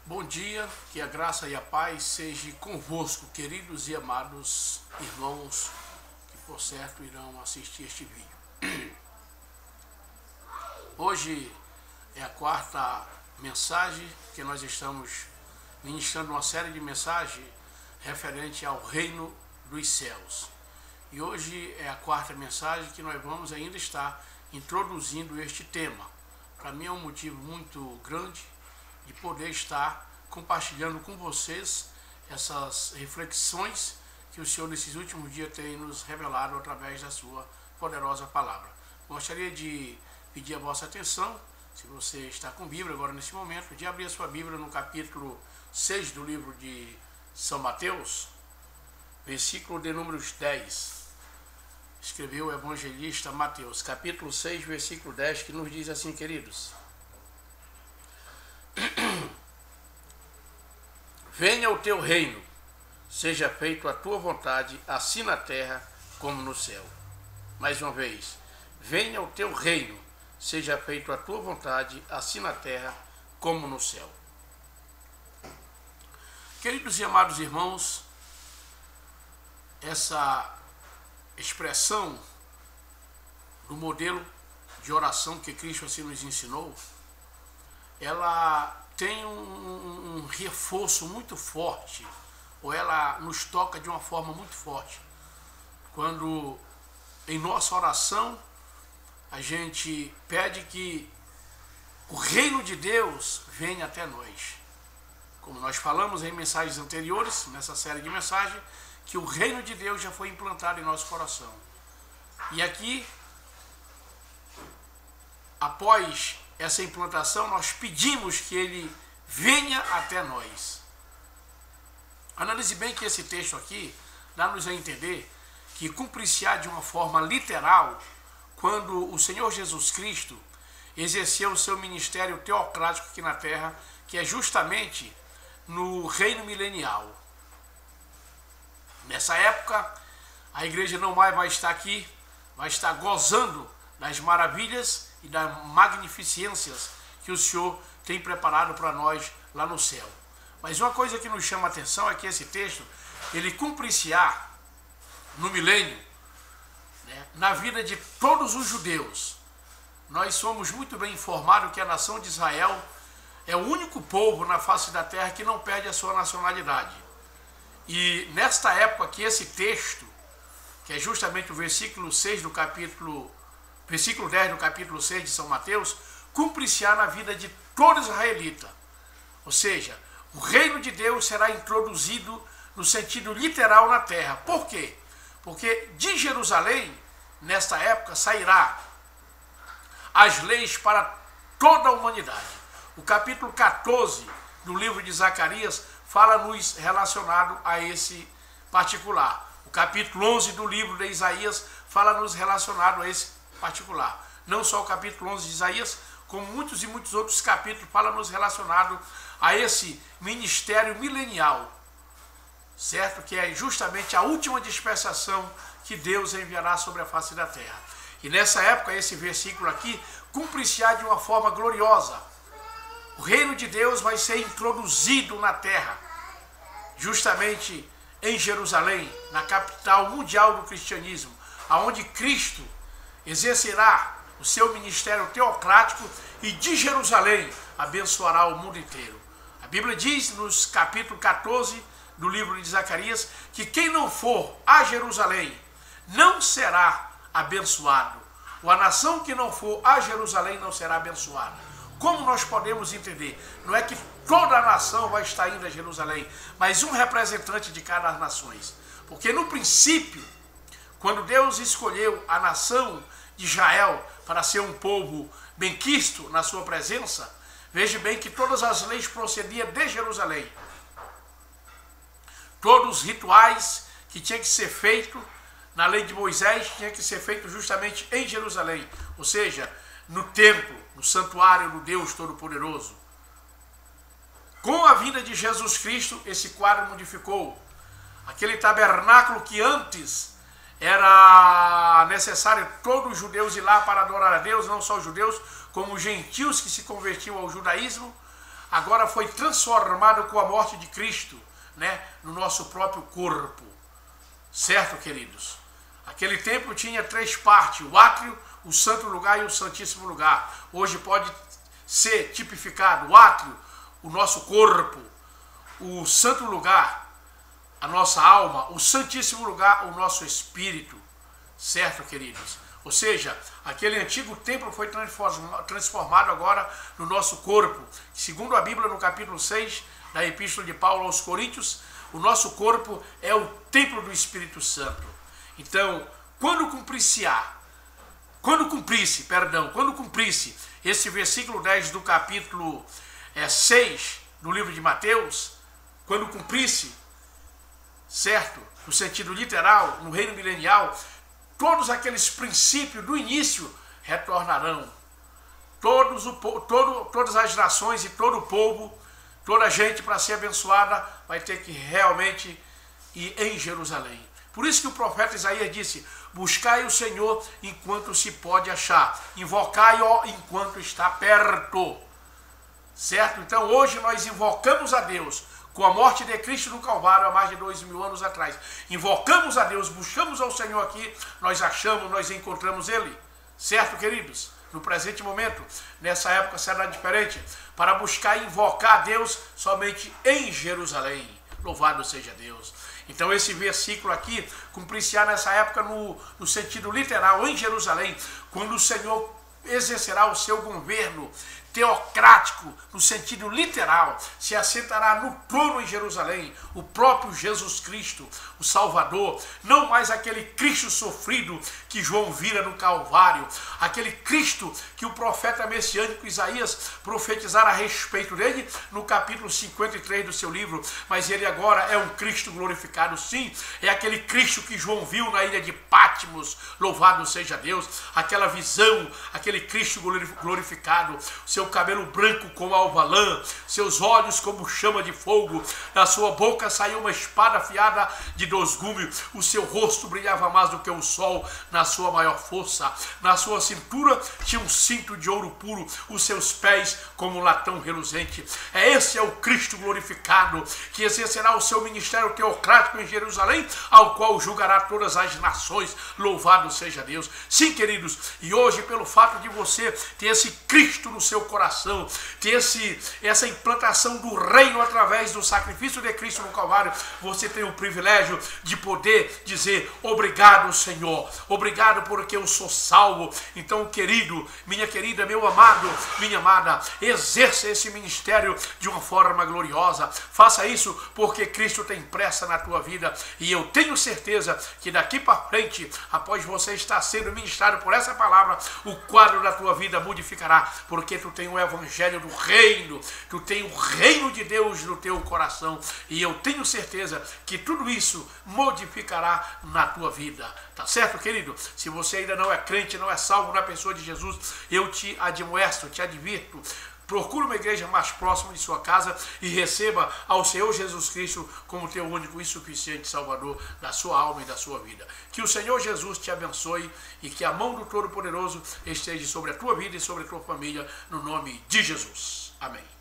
Bom dia, que a graça e a paz seja convosco, queridos e amados irmãos que por certo irão assistir este vídeo. Hoje é a quarta mensagem que nós estamos ministrando uma série de mensagens referente ao reino dos céus. E hoje é a quarta mensagem que nós vamos ainda estar introduzindo este tema. Para mim é um motivo muito grande de poder estar compartilhando com vocês essas reflexões que o Senhor nesses últimos dias tem nos revelado através da sua poderosa palavra. Gostaria de pedir a vossa atenção, se você está com Bíblia agora nesse momento, de abrir a sua Bíblia no capítulo 6 do livro de São Mateus, versículo de números 10. Escreveu o evangelista Mateus, capítulo 6, versículo 10, que nos diz assim, queridos: Venha o teu reino, seja feita a tua vontade, assim na terra como no céu. Mais uma vez, venha o teu reino, seja feita a tua vontade, assim na terra como no céu. Queridos e amados irmãos, essa expressão do modelo de oração que Cristo assim nos ensinou, ela tem um reforço muito forte, ou ela nos toca de uma forma muito forte, quando em nossa oração a gente pede que o reino de Deus venha até nós. Como nós falamos em mensagens anteriores, nessa série de mensagens, que o reino de Deus já foi implantado em nosso coração. E aqui, após essa implantação, nós pedimos que ele venha até nós. Analise bem que esse texto aqui dá-nos a entender que cumprir-se-á de uma forma literal quando o Senhor Jesus Cristo exerceu o seu ministério teocrático aqui na terra, que é justamente no reino milenial. Nessa época, a igreja não mais vai estar aqui, vai estar gozando das maravilhas e das magnificências que o Senhor tem preparado para nós lá no céu. Mas uma coisa que nos chama a atenção é que esse texto, ele cumprir-se-á no milênio, né, na vida de todos os judeus. Nós somos muito bem informados que a nação de Israel é o único povo na face da terra que não perde a sua nacionalidade. E nesta época que esse texto, que é justamente o versículo 10 do capítulo 6 de São Mateus, cumprir-se-á na vida de todo israelita. Ou seja, o reino de Deus será introduzido no sentido literal na terra. Por quê? Porque de Jerusalém, nesta época, sairá as leis para toda a humanidade. O capítulo 14 do livro de Zacarias fala-nos relacionado a esse particular. O capítulo 11 do livro de Isaías fala-nos relacionado a esse particular. Não só o capítulo 11 de Isaías, como muitos e muitos outros capítulos falam-nos relacionado a esse ministério milenial, certo? Que é justamente a última dispensação que Deus enviará sobre a face da terra. E nessa época, esse versículo aqui, cumprir-se-á de uma forma gloriosa. O reino de Deus vai ser introduzido na terra, justamente em Jerusalém, na capital mundial do cristianismo, aonde Cristo exercerá o seu ministério teocrático e de Jerusalém abençoará o mundo inteiro. A Bíblia diz nos capítulo 14 do livro de Zacarias que quem não for a Jerusalém não será abençoado. Ou a nação que não for a Jerusalém não será abençoada. Como nós podemos entender? Não é que toda a nação vai estar indo a Jerusalém, mas um representante de cada nação. Porque no princípio, quando Deus escolheu a nação de Israel para ser um povo benquisto na sua presença, veja bem que todas as leis procediam de Jerusalém. Todos os rituais que tinham que ser feitos na lei de Moisés tinham que ser feitos justamente em Jerusalém, ou seja, no templo, no santuário do Deus Todo-Poderoso. Com a vinda de Jesus Cristo, esse quadro modificou. Aquele tabernáculo que antes era necessário todos os judeus ir lá para adorar a Deus, não só os judeus, como os gentios que se convertiam ao judaísmo. agora foi transformado com a morte de Cristo, né, no nosso próprio corpo. Certo, queridos? Aquele templo tinha 3 partes, o átrio, o santo lugar e o santíssimo lugar. Hoje pode ser tipificado o átrio, o nosso corpo, o santo lugar, a nossa alma, o santíssimo lugar, o nosso espírito. Certo, queridos? Ou seja, aquele antigo templo foi transformado agora no nosso corpo. Segundo a Bíblia, no capítulo 6 da Epístola de Paulo aos Coríntios, o nosso corpo é o templo do Espírito Santo. Então, quando cumprisse esse versículo 10 do capítulo 6 do livro de Mateus, quando cumprisse, certo? No sentido literal, no reino milenial, todos aqueles princípios do início retornarão. Todas as nações e todo o povo, toda a gente para ser abençoada vai ter que realmente ir em Jerusalém. Por isso que o profeta Isaías disse: buscai o Senhor enquanto se pode achar, invocai-o enquanto está perto. Certo? Então hoje nós invocamos a Deus com a morte de Cristo no Calvário há mais de 2000 anos atrás. Invocamos a Deus, buscamos ao Senhor aqui, nós achamos, nós encontramos Ele. Certo, queridos? No presente momento, nessa época será diferente, para buscar e invocar a Deus somente em Jerusalém. Louvado seja Deus. Então esse versículo aqui cumprir-se-á nessa época no sentido literal, em Jerusalém, quando o Senhor exercerá o seu governo teocrático, no sentido literal, se assentará no trono em Jerusalém, o próprio Jesus Cristo, o Salvador, não mais aquele Cristo sofrido que João vira no Calvário, aquele Cristo que o profeta messiânico Isaías profetizara a respeito dele no capítulo 53 do seu livro, mas ele agora é um Cristo glorificado, sim, é aquele Cristo que João viu na ilha de Patmos, louvado seja Deus, aquela visão, aquele Cristo glorificado, seu cabelo branco como alva-lã, seus olhos como chama de fogo, da sua boca saiu uma espada afiada de 2 gumes, o seu rosto brilhava mais do que o sol na sua maior força, na sua cintura tinha um cinto de ouro puro, os seus pés como um latão reluzente. Esse é o Cristo glorificado, que exercerá o seu ministério teocrático em Jerusalém, ao qual julgará todas as nações, louvado seja Deus. Sim, queridos, e hoje pelo fato de você ter esse Cristo no seu coração, ter essa implantação do reino através do sacrifício de Cristo no Calvário, você tem o privilégio de poder dizer: obrigado, Senhor, obrigado porque eu sou salvo. Então, querido, minha querida, meu amado, minha amada, exerça esse ministério de uma forma gloriosa. Faça isso porque Cristo tem pressa na tua vida, e eu tenho certeza que daqui para frente, após você estar sendo ministrado por essa palavra, o quadro da tua vida modificará, porque tu tem o evangelho do reino, tu tem o reino de Deus no teu coração, e eu tenho certeza que tudo isso modificará na tua vida. Tá certo, querido? Se você ainda não é crente, não é salvo na pessoa de Jesus, eu te admoesto, te advirto, procure uma igreja mais próxima de sua casa e receba ao Senhor Jesus Cristo como teu único e suficiente Salvador da sua alma e da sua vida. Que o Senhor Jesus te abençoe e que a mão do Todo-Poderoso esteja sobre a tua vida e sobre a tua família, no nome de Jesus. Amém.